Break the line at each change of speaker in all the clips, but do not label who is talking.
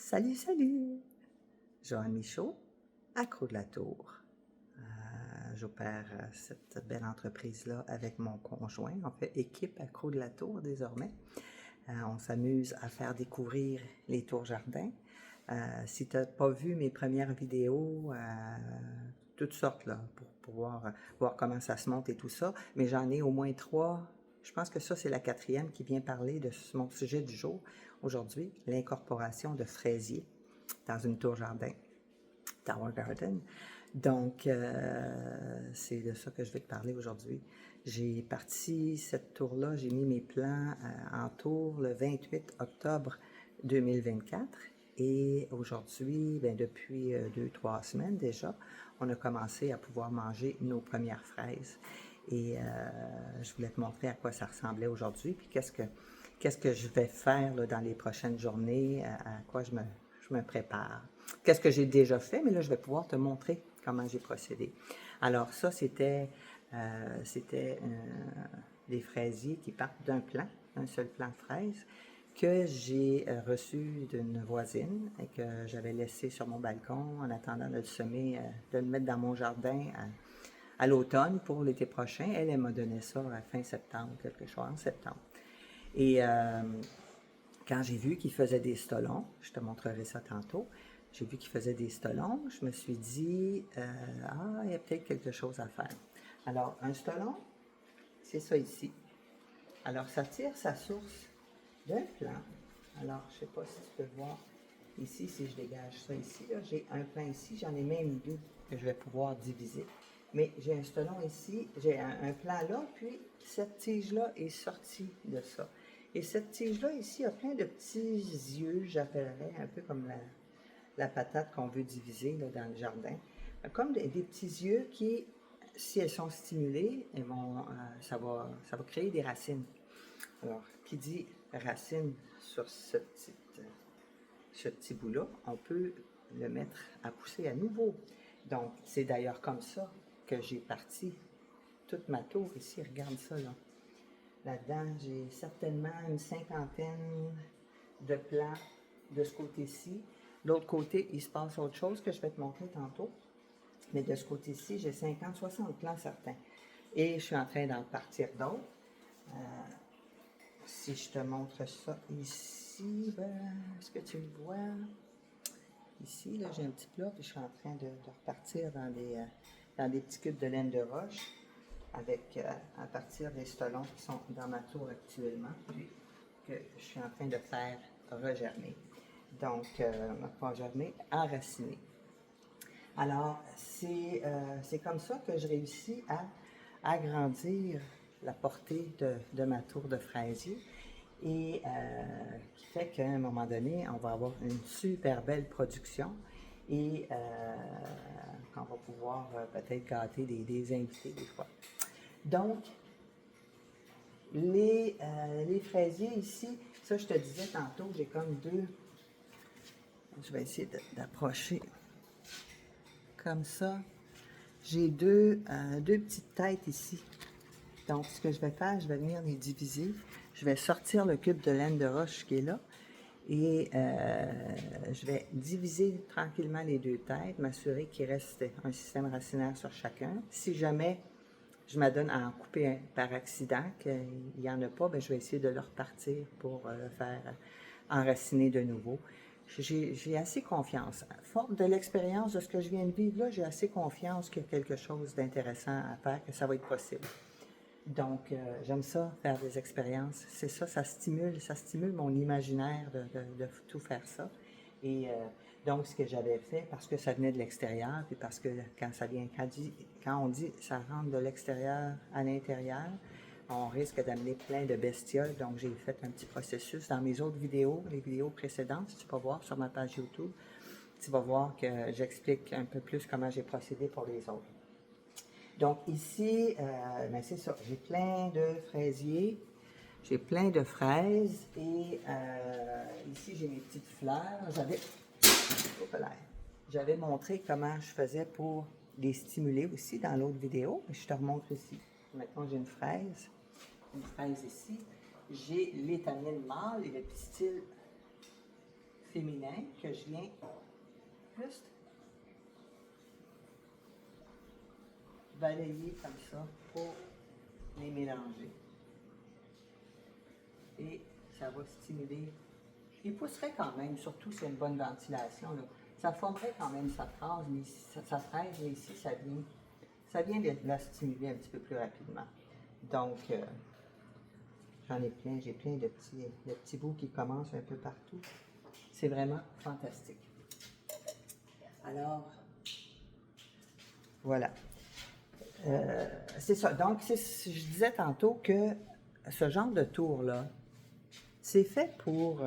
Salut, salut! Joanne Michaud, Accro de la Tour. J'opère cette belle entreprise-là avec mon conjoint. On fait équipe Accro de la Tour désormais. On s'amuse à faire découvrir les tours jardins. Si tu n'as pas vu mes premières vidéos, toutes sortes là, pour pouvoir voir comment ça se monte et tout ça, mais j'en ai au moins 3. Je pense que ça, c'est la 4e qui vient parler de mon sujet du jour aujourd'hui, l'incorporation de fraisiers dans une tour jardin, Tower Garden. Donc, c'est de ça que je vais te parler aujourd'hui. J'ai parti cette tour-là, j'ai mis mes plans en tour le 28 octobre 2024. Et aujourd'hui, ben depuis 2-3 semaines déjà, on a commencé à pouvoir manger nos premières fraises. Et je voulais te montrer à quoi ça ressemblait aujourd'hui, puis qu'est-ce que je vais faire là, dans les prochaines journées, à quoi je me prépare. Qu'est-ce que j'ai déjà fait, mais là, je vais pouvoir te montrer comment j'ai procédé. Alors ça, c'était des fraisiers qui partent d'un plant, un seul plant de fraises, que j'ai reçu d'une voisine et que j'avais laissé sur mon balcon en attendant de le semer, de le mettre dans mon jardin à l'automne pour l'été prochain. Elle m'a donné ça à fin septembre, quelque chose, en septembre. Et quand j'ai vu qu'il faisait des stolons, je te montrerai ça tantôt, j'ai vu qu'il faisait des stolons, je me suis dit, il y a peut-être quelque chose à faire. Alors, un stolon, c'est ça ici. Alors, ça tire sa source d'un plant. Alors, je ne sais pas si tu peux voir ici, si je dégage ça ici, j'ai un plant ici, j'en ai même 2 que je vais pouvoir diviser. Mais j'ai un stolon ici, j'ai un plant là, puis cette tige-là est sortie de ça. Et cette tige-là ici a plein de petits yeux, j'appellerais, un peu comme la patate qu'on veut diviser là, dans le jardin. Comme des petits yeux qui, si elles sont stimulées, ça va créer des racines. Alors, qui dit racine sur ce petit bout-là, on peut le mettre à pousser à nouveau. Donc, c'est d'ailleurs comme ça que j'ai parti toute ma tour ici. Regarde ça, là. Là-dedans, j'ai certainement une 50aine de plants de ce côté-ci. De l'autre côté, il se passe autre chose que je vais te montrer tantôt. Mais de ce côté-ci, j'ai 50-60 plants certains. Et je suis en train d'en partir d'autres. Si je te montre ça ici, est-ce que tu le vois? Ici, là, j'ai un petit plat, puis je suis en train de repartir dans des petits cubes de laine de roche à partir des stolons qui sont dans ma tour actuellement, puis que je suis en train de faire regermer. Donc, pas germer, enraciner. Alors, c'est comme ça que je réussis à agrandir la portée de ma tour de fraisier et qui fait qu'à un moment donné, on va avoir une super belle production et qu'on va pouvoir peut-être gâter des invités des fois. Donc, les fraisiers ici, ça je te disais tantôt, j'ai comme 2, je vais essayer d'approcher comme ça. J'ai deux petites têtes ici. Donc, ce que je vais faire, je vais venir les diviser. Je vais sortir le cube de laine de roche qui est là. Et je vais diviser tranquillement les 2 têtes, m'assurer qu'il reste un système racinaire sur chacun. Si jamais je m'adonne à en couper un par accident, qu'il n'y en a pas, bien, je vais essayer de le repartir pour le faire enraciner de nouveau. J'ai assez confiance. Forte de l'expérience de ce que je viens de vivre là, j'ai assez confiance qu'il y a quelque chose d'intéressant à faire, que ça va être possible. Donc, j'aime ça, faire des expériences. C'est ça, ça stimule mon imaginaire de tout faire ça. Et donc, ce que j'avais fait, parce que ça venait de l'extérieur, puis parce que quand on dit ça rentre de l'extérieur à l'intérieur, on risque d'amener plein de bestioles. Donc, j'ai fait un petit processus dans mes autres vidéos, les vidéos précédentes, si tu peux voir sur ma page YouTube, tu vas voir que j'explique un peu plus comment j'ai procédé pour les autres. Donc ici, ben c'est ça, j'ai plein de fraisiers, j'ai plein de fraises et ici j'ai mes petites fleurs. J'avais montré comment je faisais pour les stimuler aussi dans l'autre vidéo, mais je te remontre ici. Maintenant j'ai une fraise ici, j'ai l'étamine mâle et le pistil féminin que je viens juste balayer comme ça pour les mélanger. Et ça va stimuler. Il pousserait quand même, surtout s'il y a une bonne ventilation. Là. Ça formerait quand même sa fraise, mais ici, ça vient de la stimuler un petit peu plus rapidement. Donc, j'en ai plein, j'ai plein de petits bouts qui commencent un peu partout. C'est vraiment fantastique. Alors, voilà. C'est ça. Donc, je disais tantôt que ce genre de tour-là, c'est fait pour,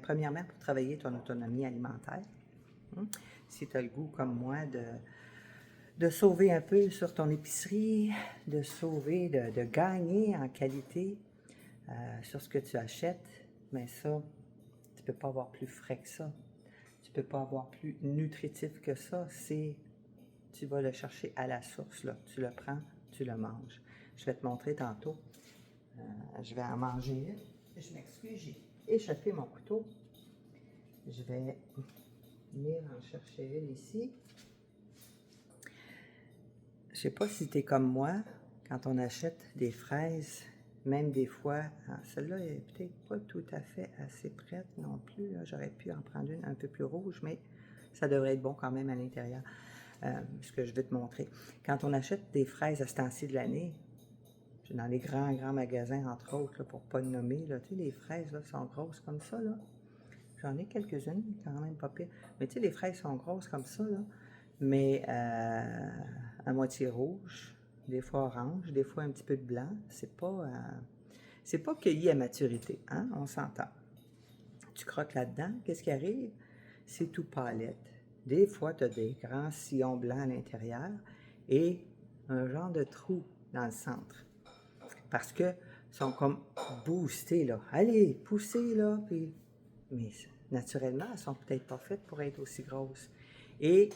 premièrement, pour travailler ton autonomie alimentaire. Si tu as le goût, comme moi, de sauver un peu sur ton épicerie, de sauver, de gagner en qualité sur ce que tu achètes, mais ça, tu ne peux pas avoir plus frais que ça. Tu ne peux pas avoir plus nutritif que ça. Tu vas le chercher à la source, là. Tu le prends, tu le manges. Je vais te montrer tantôt. Je vais en manger une. Je m'excuse, j'ai échappé mon couteau. Je vais venir en chercher une ici. Je ne sais pas si tu es comme moi, quand on achète des fraises, même des fois, celle-là est peut-être pas tout à fait assez prête non plus. J'aurais pu en prendre une un peu plus rouge, mais ça devrait être bon quand même à l'intérieur. Ce que je vais te montrer. Quand on achète des fraises à ce temps-ci de l'année, dans les grands magasins, entre autres, là, pour ne pas le nommer, là, tu sais, les fraises là, sont grosses comme ça. Là. J'en ai quelques-unes, quand même pas pire. Mais tu sais, les fraises sont grosses comme ça, là, mais à moitié rouge, des fois orange, des fois un petit peu de blanc. C'est pas cueilli à maturité, hein? On s'entend. Tu croques là-dedans, qu'est-ce qui arrive? C'est tout pâlette. Des fois, tu as des grands sillons blancs à l'intérieur et un genre de trou dans le centre. Parce que sont comme boostés, là. Allez, poussez, là. Puis... Mais naturellement, elles sont peut-être pas faites pour être aussi grosses. Et,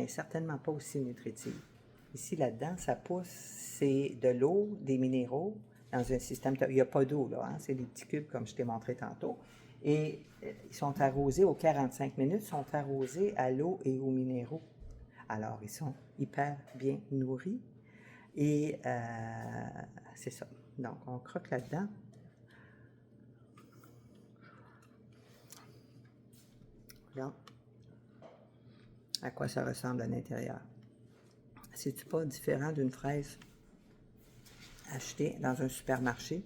certainement pas aussi nutritives. Ici, là-dedans, ça pousse, c'est de l'eau, des minéraux, dans un système... Il n'y a pas d'eau, là. Hein? C'est des petits cubes, comme je t'ai montré tantôt. Et ils sont arrosés aux 45 minutes, sont arrosés à l'eau et aux minéraux. Alors, ils sont hyper bien nourris. Et c'est ça. Donc, on croque là-dedans. Regarde à quoi ça ressemble à l'intérieur. C'est-tu pas différent d'une fraise achetée dans un supermarché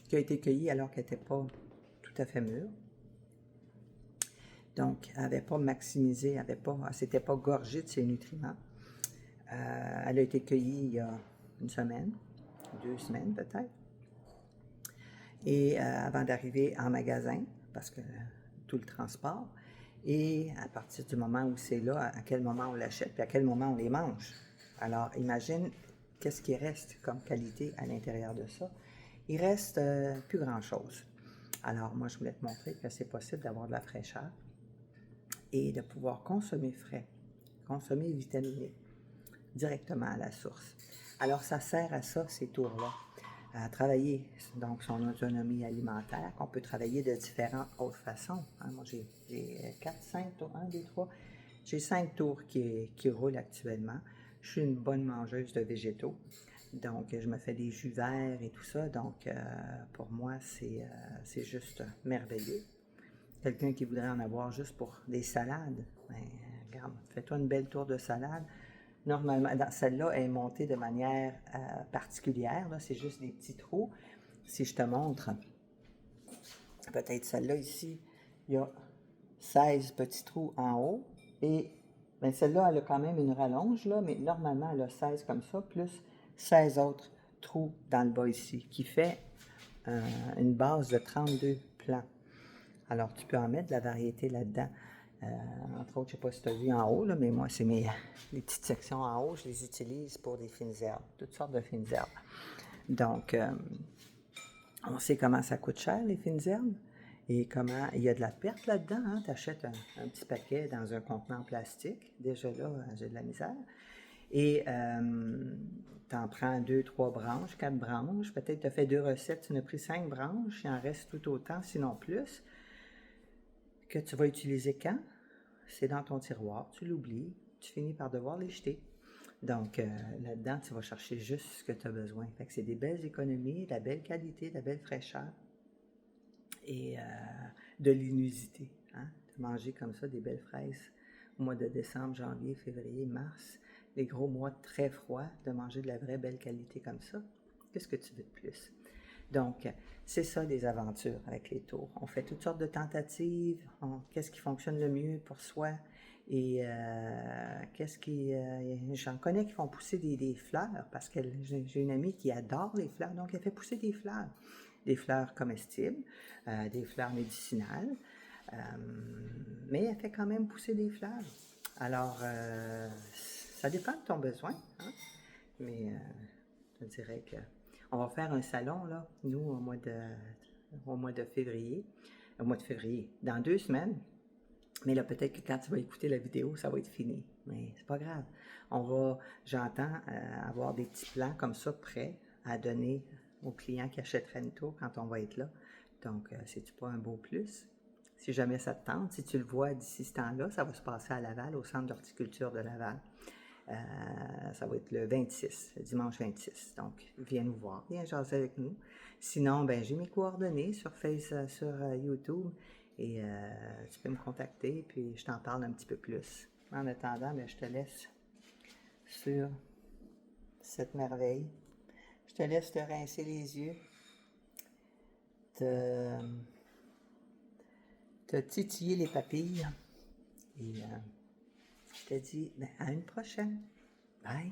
qui a été cueillie alors qu'elle n'était pas tout à fait mûre? Donc, elle n'avait pas maximisé, elle ne s'était pas gorgée de ses nutriments. Elle a été cueillie il y a une semaine, 2 semaines peut-être. Et avant d'arriver en magasin, parce que tout le transport, et à partir du moment où c'est là, à quel moment on l'achète, puis à quel moment on les mange. Alors, imagine qu'est-ce qui reste comme qualité à l'intérieur de ça. Il reste plus grand-chose. Alors, moi, je voulais te montrer que c'est possible d'avoir de la fraîcheur et de pouvoir consommer frais, consommer vitaminé, directement à la source. Alors, ça sert à ça, ces tours-là, à travailler donc son autonomie alimentaire, qu'on peut travailler de différentes autres façons. Hein, moi, j'ai 4, 5 tours, 1, 2, 3. J'ai 5 tours qui roulent actuellement. Je suis une bonne mangeuse de végétaux. Donc, je me fais des jus verts et tout ça. Donc, pour moi, c'est juste merveilleux. Quelqu'un qui voudrait en avoir juste pour des salades, ben, regarde, fais-toi une belle tour de salade. Normalement, celle-là est montée de manière particulière. Là, c'est juste des petits trous. Si je te montre, peut-être celle-là ici, il y a 16 petits trous en haut. Et bien, celle-là, elle a quand même une rallonge, là, mais normalement, elle a 16 comme ça, plus 16 autres trous dans le bas ici, qui fait une base de 32 plants. Alors, tu peux en mettre de la variété là-dedans. Entre autres, je ne sais pas si tu as vu en haut, là, mais moi, c'est les petites sections en haut, je les utilise pour des fines herbes, toutes sortes de fines herbes. Donc, on sait comment ça coûte cher, les fines herbes, et comment il y a de la perte là-dedans. Hein? Tu achètes un petit paquet dans un contenant plastique. Déjà là, j'ai de la misère. Et tu en prends 2, 3 branches, 4 branches. Peut-être tu as fait 2 recettes, tu en as pris 5 branches, il en reste tout autant, sinon plus. que tu vas utiliser quand? C'est dans ton tiroir, tu l'oublies, tu finis par devoir les jeter. Donc, là-dedans, tu vas chercher juste ce que tu as besoin. Fait que c'est des belles économies, de la belle qualité, de la belle fraîcheur et de l'inusité. Hein? De manger comme ça des belles fraises au mois de décembre, janvier, février, mars, les gros mois très froids, de manger de la vraie belle qualité comme ça. Qu'est-ce que tu veux de plus? Donc, c'est ça des aventures avec les tours. On fait toutes sortes de tentatives, qu'est-ce qui fonctionne le mieux pour soi et j'en connais qui font pousser des fleurs parce que j'ai une amie qui adore les fleurs, donc elle fait pousser des fleurs comestibles, des fleurs médicinales, mais elle fait quand même pousser des fleurs. Alors, ça dépend de ton besoin, hein? Mais je dirais que on va faire un salon, là, nous, au mois de février. Au mois de février, dans 2 semaines. Mais là, peut-être que quand tu vas écouter la vidéo, ça va être fini. Mais c'est pas grave. J'entends avoir des petits plans comme ça prêts à donner aux clients qui achèteraient une tour quand on va être là. Donc, c'est-tu pas un beau plus? Si jamais ça te tente, si tu le vois d'ici ce temps-là, ça va se passer à Laval, au Centre d'horticulture de Laval. Ça va être le 26, le dimanche 26. Donc, viens nous voir, viens jaser avec nous. Sinon, ben, j'ai mes coordonnées sur YouTube et tu peux me contacter puis je t'en parle un petit peu plus. En attendant, ben, je te laisse sur cette merveille. Je te laisse te rincer les yeux, te titiller les papilles et je te dis ben, à une prochaine. Bye!